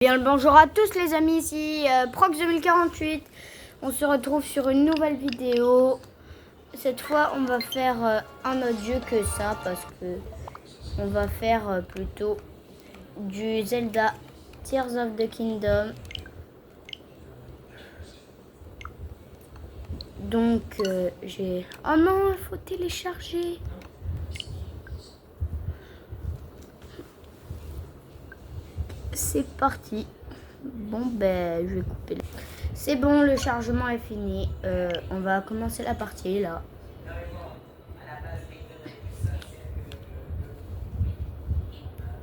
Bien le bonjour à tous les amis, ici Prox 2048. On se retrouve sur une nouvelle vidéo. Cette fois on va faire un autre jeu que ça parce que on va faire plutôt du Zelda Tears of the Kingdom. Donc j'ai... Oh non, il faut télécharger. C'est parti. Bon ben je vais couper. C'est bon, le chargement est fini. On va commencer la partie là.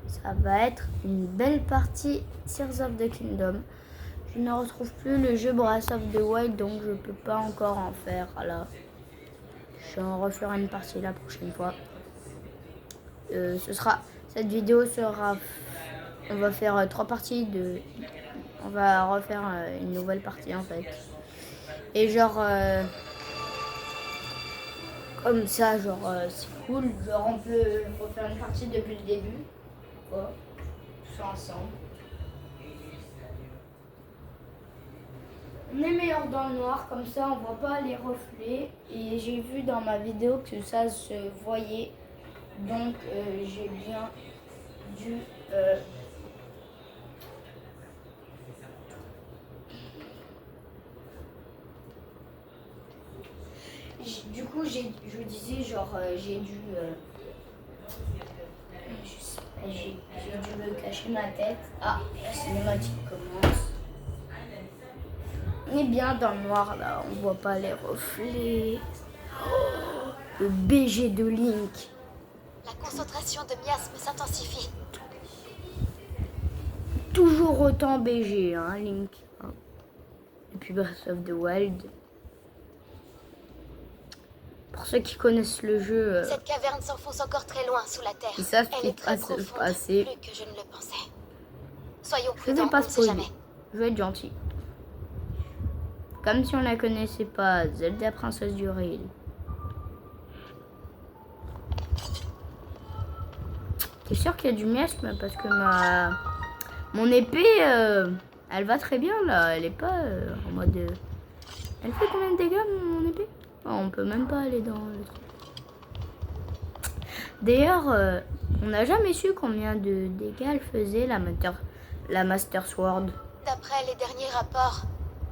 Ça va être une belle partie Tears of the Kingdom. Je ne retrouve plus le jeu Breath of the Wild, donc je peux pas encore en faire là. J'en referai une partie la prochaine fois. Cette vidéo sera... On va faire 3 parties de... On va refaire une nouvelle partie en fait. Et genre... comme ça, genre c'est cool. Genre on peut refaire une partie depuis le début. Quoi, tous ensemble. On est meilleur dans le noir, comme ça on voit pas les reflets. Et j'ai vu dans ma vidéo que ça se voyait. Donc j'ai bien dû... Du coup, je disais, genre, j'ai dû... j'ai dû me cacher ma tête. Ah, la cinématique commence. On est bien dans le noir, là. On voit pas les reflets. Oh, le BG de Link. La concentration de miasme s'intensifie. Toujours autant BG, hein, Link. Et puis Breath of the Wild. Pour ceux qui connaissent le jeu... Cette caverne s'enfonce encore très loin sous la terre. Ils savent Elle qu'il est très profonde, plus que je ne le pensais. Soyons prudents, je vais pas on ne sait jamais. Je vais être gentil. Comme si on la connaissait pas, Zelda Princesse du Rail. T'es sûr qu'il y a du miasme parce que mon épée, elle va très bien là. Elle est pas en mode... Elle fait combien de dégâts mon épée? Oh, on peut même pas aller dans le truc. D'ailleurs, on n'a jamais su combien de dégâts elle faisait la Master Sword. D'après les derniers rapports,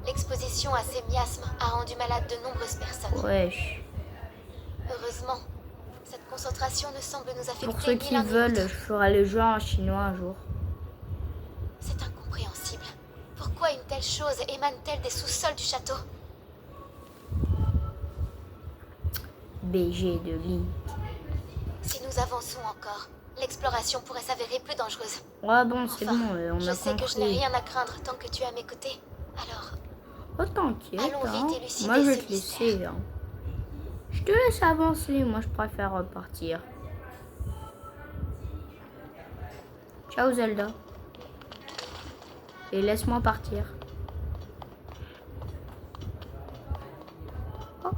l'exposition à ces miasmes a rendu malade de nombreuses personnes. Wesh. Heureusement, cette concentration ne semble nous affecter. Pour ceux qui veulent, je ferai le jeu en chinois un jour. C'est incompréhensible. Pourquoi une telle chose émane-t-elle des sous-sols du château? BG de Link. Si nous avançons encore, l'exploration pourrait s'avérer plus dangereuse. Ouais bon, c'est bon, on je a sais compris. que je n'ai rien à craindre tant que tu es à mes côtés. Alors... Oh t'inquiète, allons hein. vite élucider Moi je vais ce te laisser. Hein. Je te laisse avancer, moi je préfère repartir. Ciao Zelda. Et laisse-moi partir. Oh.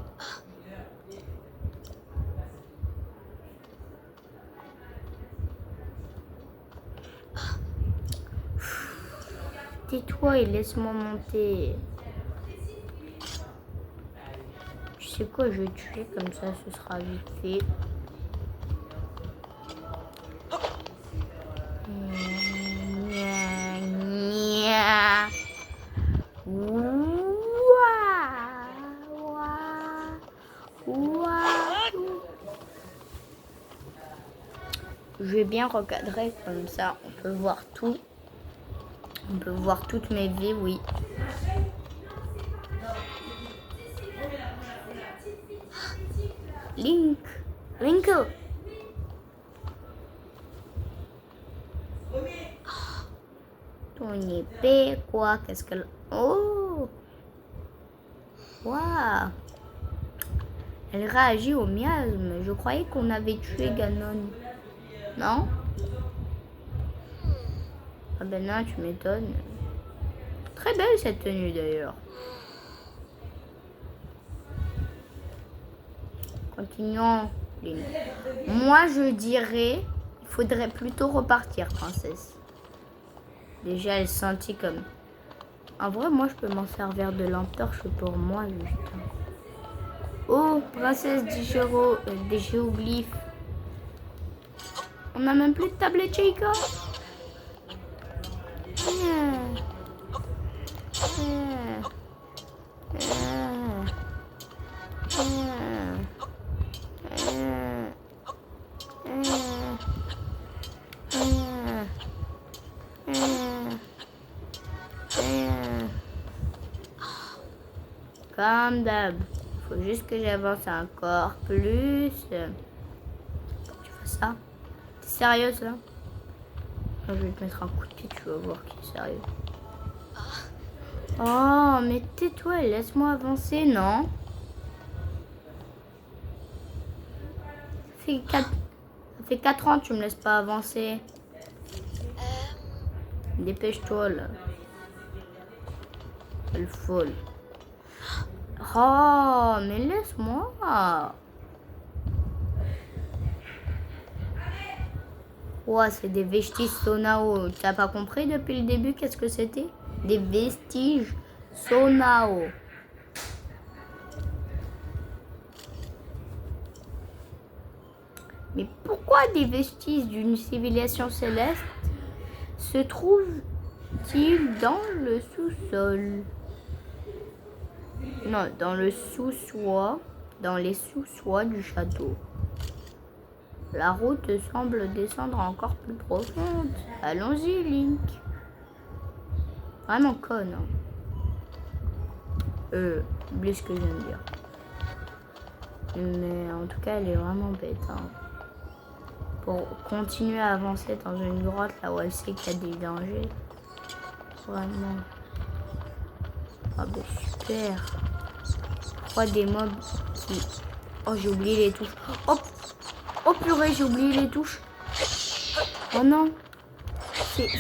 Tais-toi et laisse-moi monter. Tu sais quoi, je vais tuer comme ça, ce sera vite fait. Je vais bien recadrer comme ça, on peut voir tout. On peut voir toutes mes vies, oui. Link. Ton épée, quoi? Qu'est-ce qu'elle... Oh! Waouh! Elle réagit au miasme. Je croyais qu'on avait tué Ganon. Non? Ah ben non, tu m'étonnes. Très belle cette tenue d'ailleurs. Continuons. Moi je dirais, il faudrait plutôt repartir, princesse. Déjà, elle sentit comme... En vrai, moi, je peux m'en servir de lampe torche pour moi, juste. Oh, princesse des géoglyphes. On n'a même plus de tablette Chica. Comme d'hab. Faut juste que j'avance encore plus. Pourquoi tu fais ça? T'es sérieuse là? Je vais te mettre un coup de pied, tu vas voir qui est sérieux. Oh, mais tais-toi et laisse-moi avancer, non? Ça fait 4 ans que tu me laisses pas avancer. Dépêche-toi là. Elle folle. Oh, mais laisse-moi. Ouais, c'est des vestiges Sonao. Tu n'as pas compris depuis le début qu'est-ce que c'était? Des vestiges Sonao. Mais pourquoi des vestiges d'une civilisation céleste se trouvent-ils dans le sous-sol? Non, dans le sous-sois, dans les sous-sois du château. La route semble descendre encore plus profonde. Allons-y, Link. Vraiment conne. Hein. Oublie ce que je viens de dire. Mais en tout cas, elle est vraiment bête. Hein. Pour continuer à avancer dans une grotte là où elle sait qu'il y a des dangers. Vraiment. Ah bah super. 3 des mobs qui... Oh, j'ai oublié les touches. Oh purée, j'ai oublié les touches. Oh non.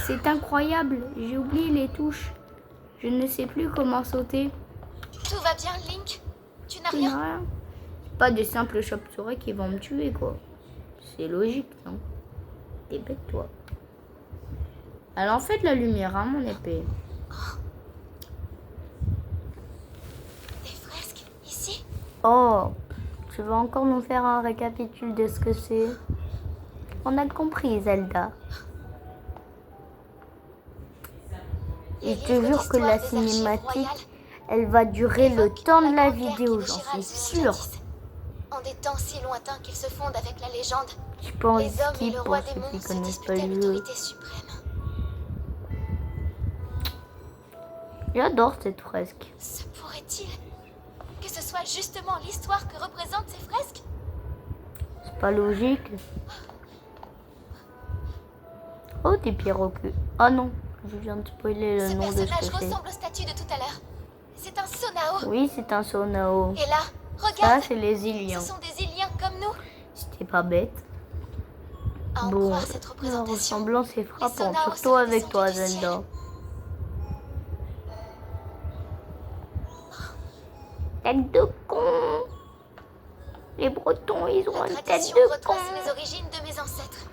C'est incroyable. J'ai oublié les touches. Je ne sais plus comment sauter. Tout va bien, Link? Tu n'as Tu rien? n'as rien. C'est pas des simples chauves-souris qui vont me tuer, quoi. C'est logique, non? Dépêche-toi. Elle en fait de la lumière, hein, mon épée. Des fresques, ici? Oh, tu vas encore nous faire un récapitule de ce que c'est? On a compris, Zelda. Et je te jure que la cinématique, elle va durer le temps de la vidéo, j'en suis sûre. En des temps si lointains qu'ils se fondent avec la légende, Je pense les hommes et skip le pour roi ceux démon qui se connaissent pas disputaient le jeu. l'autorité suprême. J'adore cette fresque. Se pourrait-il que ce soit justement l'histoire que représentent ces fresques? C'est pas logique. Oh, des perroquets. Ah non, je viens de spoiler le Ce nom de ce personnage que c'est. ressemble au statut de tout à l'heure. C'est un Sonao. Oui, c'est un Sonao. Et là, Ça, regarde, c'est les Iliens. ce sont des Iliens comme nous. C'était pas bête. À en Bon, croire cette la représentation, ressemblance est frappante, Sonao surtout seraient avec toi, descendus du Zelda. Tête de con. Les Bretons, ils ont La une tête tradition de con. retrace les origines de mes ancêtres.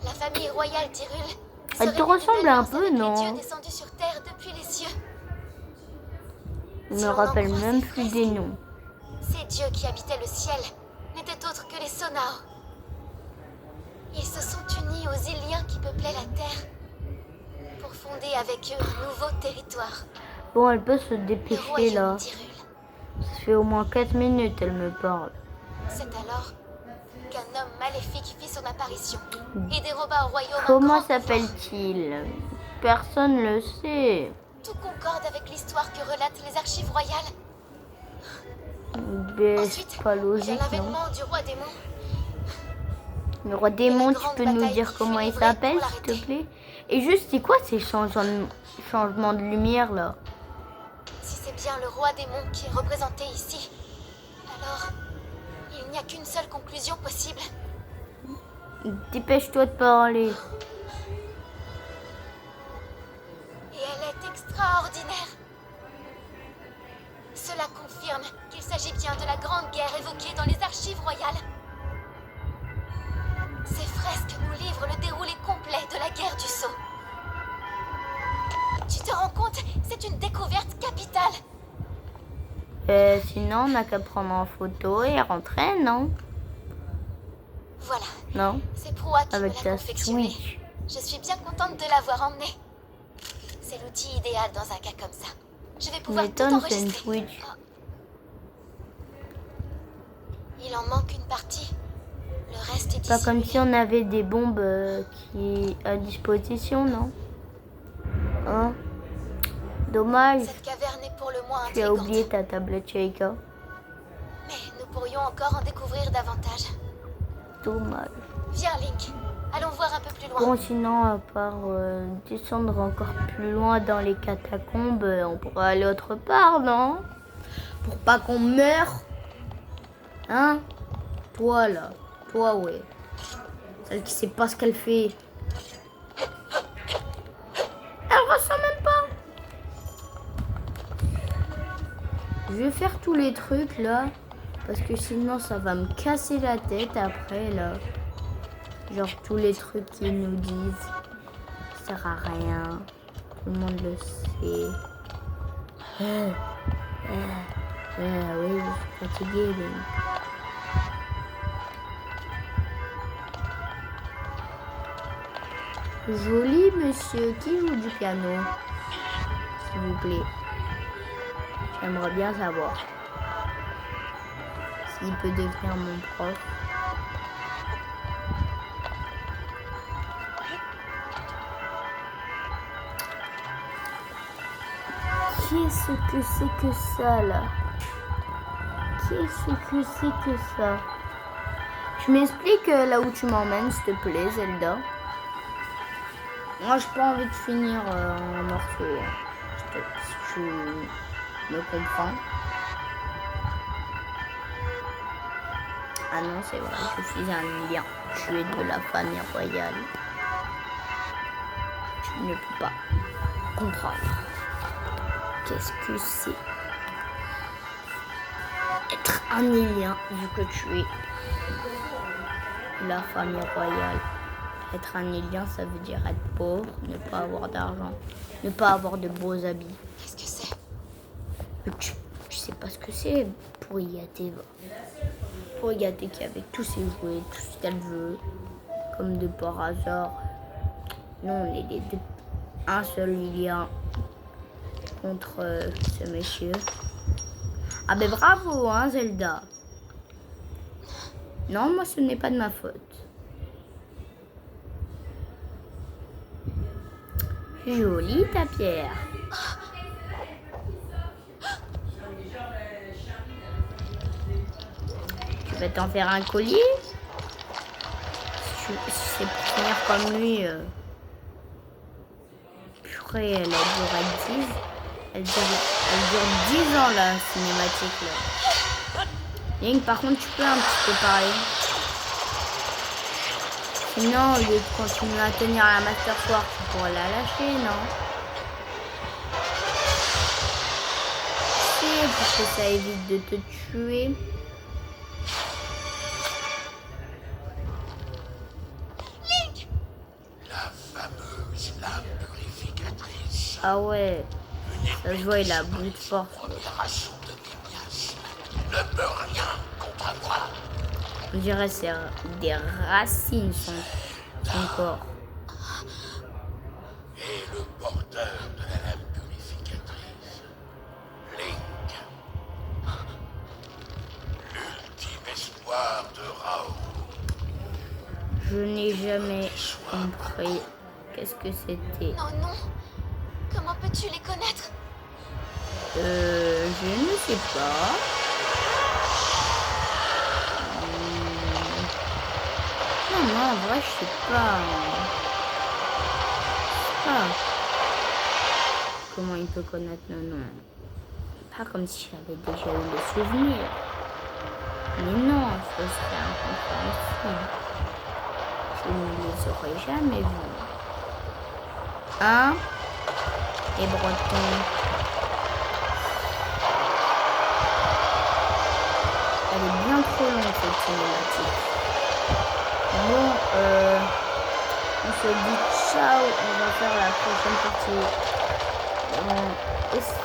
La famille royale d'Hyrule Elle te serait ressemble l'une un des peu, derniers non? dieux descendus sur terre depuis les cieux. Je Si me on en rappelle croit même ces plus fresques, des noms. Ces dieux qui habitaient le ciel n'étaient autres que les Sonao. Ils se sont unis aux Iliens qui peuplaient la terre pour fonder avec eux un nouveau territoire, Bon, elle peut se le dépêcher royaume là. d'Hyrule. Ça fait au moins 4 minutes, elle me parle. C'est alors qu'un homme maléfique fit son apparition et déroba au royaume un Comment grand pouvoir. s'appelle-t-il? Personne le sait. Tout concorde avec l'histoire que relatent les archives royales. Mais Ensuite, c'est pas il y a logique, non? l'avènement du roi démon. Le roi démon, tu peux nous dire comment il s'appelle, s'il te plaît? Et juste, c'est quoi ces changements de lumière, là? Si c'est bien le roi démon qui est représenté ici, alors il n'y a qu'une seule conclusion possible. Dépêche-toi de parler. Et elle est extraordinaire. Cela confirme qu'il s'agit bien de la grande guerre évoquée dans les archives royales. Ces fresques nous livrent le déroulé complet de la guerre du sceau. Tu te rends compte? C'est une découverte capitale. Sinon, on n'a qu'à prendre en photo et rentrer, non? Voilà. Non? C'est Proa qui Avec me l'a ta confectionné. Switch. Je suis bien contente de l'avoir emmené. C'est l'outil idéal dans un cas comme ça. Je vais pouvoir tout M'étonne, c'est une enregistrer. Switch. Oh. Il en manque une partie. Le reste est Pas comme dissimulé. si on avait des bombes qui à disposition, non? Hein? Dommage. Cette caverne est pour le moins Tu as intrigante. oublié ta tablette Sheikah. Mais nous pourrions encore en découvrir davantage. Dommage. Viens, Link. Allons voir un peu plus loin. Bon, sinon, à part descendre encore plus loin dans les catacombes, on pourrait aller autre part, non? Pour pas qu'on meure. Hein? Toi, là. Toi, ouais. Celle qui sait pas ce qu'elle fait. Elle ressent même pas. Je vais faire tous les trucs, là. Parce que sinon, ça va me casser la tête après, là. Genre tous les trucs qu'ils nous disent, ça sert à rien. Tout le monde le sait. Oui, je suis fatiguée. Joli monsieur qui joue du piano, s'il vous plaît. J'aimerais bien savoir s'il peut devenir mon prof. Qu'est-ce que c'est que ça, là? Qu'est-ce que c'est que ça? Tu m'expliques là où tu m'emmènes, s'il te plaît, Zelda? Moi, j'ai pas envie de finir en morceaux. Si tu me comprends. Ah non, c'est vrai, je suis un lien. Je suis de la famille royale. Tu ne peux pas comprendre. Qu'est-ce que c'est être un alien vu que tu es la famille royale? Être un alien, ça veut dire être pauvre, ne pas avoir d'argent, ne pas avoir de beaux habits. Qu'est-ce que c'est? Tu sais pas ce que c'est pour Yaté. Pour Yaté qui avec tous ses jouets, tout ce qu'elle veut, comme de par hasard. Nous, on est les deux, un seul lien contre ce monsieur. Ah ben bravo, hein, Zelda. Non, moi, ce n'est pas de ma faute. Jolie ta pierre. Tu vas t'en faire un collier? Si c'est pour finir comme lui. Purée, elle a duré 10. Elle dure 10 ans la cinématique là. Link, par contre, tu peux un petit peu parler. Sinon, au lieu de continuer à tenir la Master Sword, tu pourrais la lâcher, non? C'est pour que ça évite de te tuer. Link! La fameuse lame purificatrice. Ah ouais, ça se voit, il a bout de force. Première assaut de Mémias ne peut rien contre moi. On dirait que c'est des racines, son corps. Et le porteur de la lame purificatrice, Link. L'ultime espoir de Raoult. Je n'ai jamais compris qu'est-ce que c'était. Oh non! Comment peux-tu les connaître? Je ne sais pas. Non, en vrai, je sais pas. Comment il peut connaître nos noms? Pas comme si j'avais déjà eu le souvenir. Mais non, ce serait incompréhensible. Je ne les aurais jamais vus. Hein? Et Breton. Elle est bien trop longue cette cinématique. Bon, on se dit ciao, on va faire la prochaine partie. Et c'était